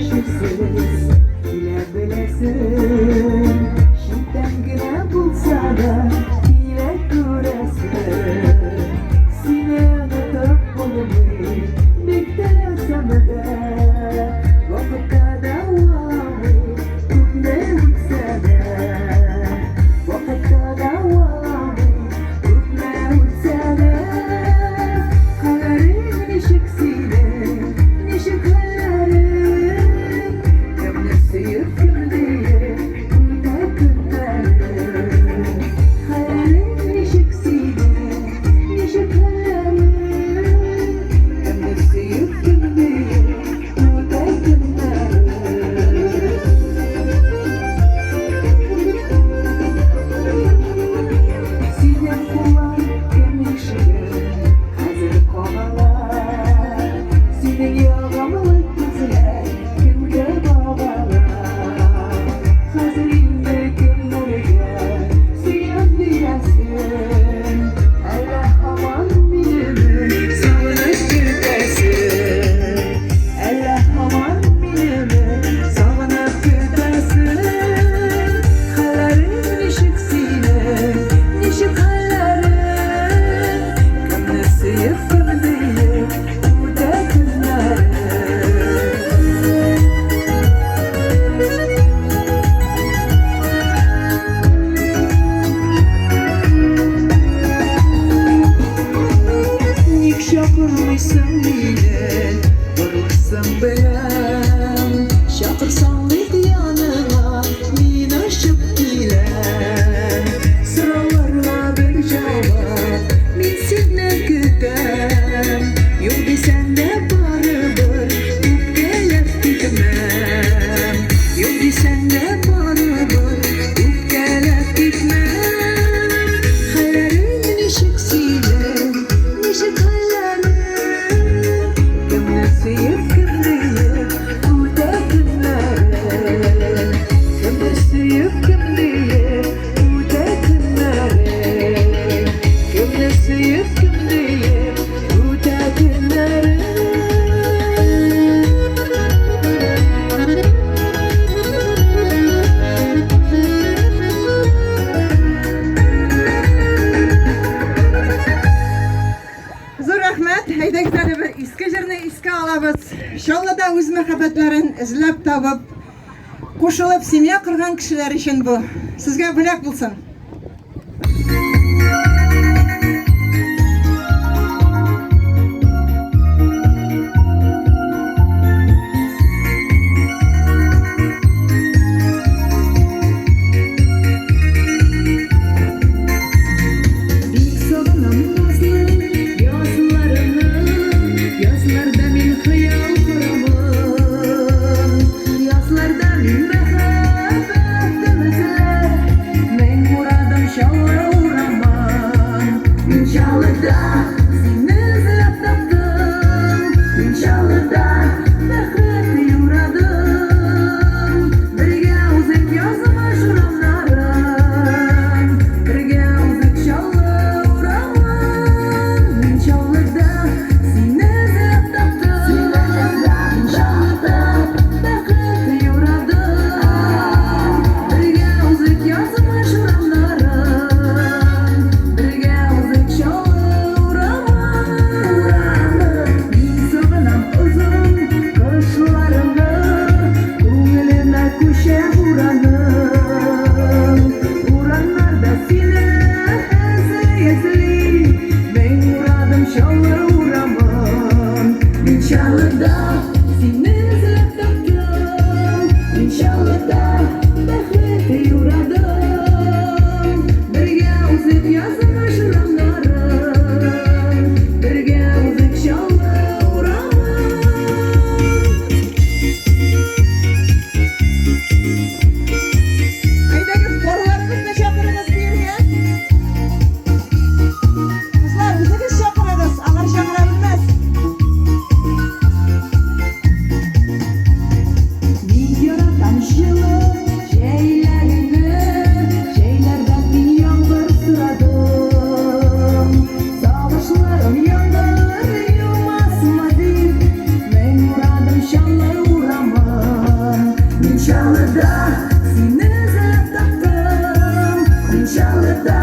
koşursuz bile bilesin. Şimdiden güne bulsa da bile kurasın. Sine tutup bulumu beklesemede. Vakitte davamı tutne utsede. Vakitte davamı tutne utsede. Hellerin nişek sine, nişek hellerin. Kemne sıyıp kemneye uyda günlerin. Hellerin nişek sine, nişek hellerin. Kemne sıyıp kemneye uyda günlerin. Sine kullan kemişirin, hazır kovalar. Sine yağamalı kızlar, kimde babalar. Hazır inme günlerine, siyan diyesin. Allah aman minimi, sağlık gidersin. Allah aman minimi, sağlık gidersin. Hellerin nişek sine, nişek hellerin. Kemne sıyıp kemneye uyda günlerin. Ник şakırmıysan yine, vurursan beyan. Şakırsan lik yanına, min aşıp gilen. Sıralarla bir cevap, min senden kütem. Yok desen de barıbır, üpkelep gitmem. Yok desen de barıbır, üpkelep gitmem. Hellerin nişek sine, nişek hellerin. Kemne sıyıp kemneye uyda günlerin. Kemne sıyıp kemneye uyda günlerin. Kemne sıyıp kemneye uyda günlerin. Zor rahmet, haydakları bir iske jirni iske alabız. Çallıda öz muhabbetlerin izlep tabıp, koşulup semya kırgan kişiler için bu. Sizge bilek bulsun. Bik sağlam nazlı yazlarını, yazlarda min hayal kuramın. Yazlarda min mehabbetimiz. Men Чаллыда.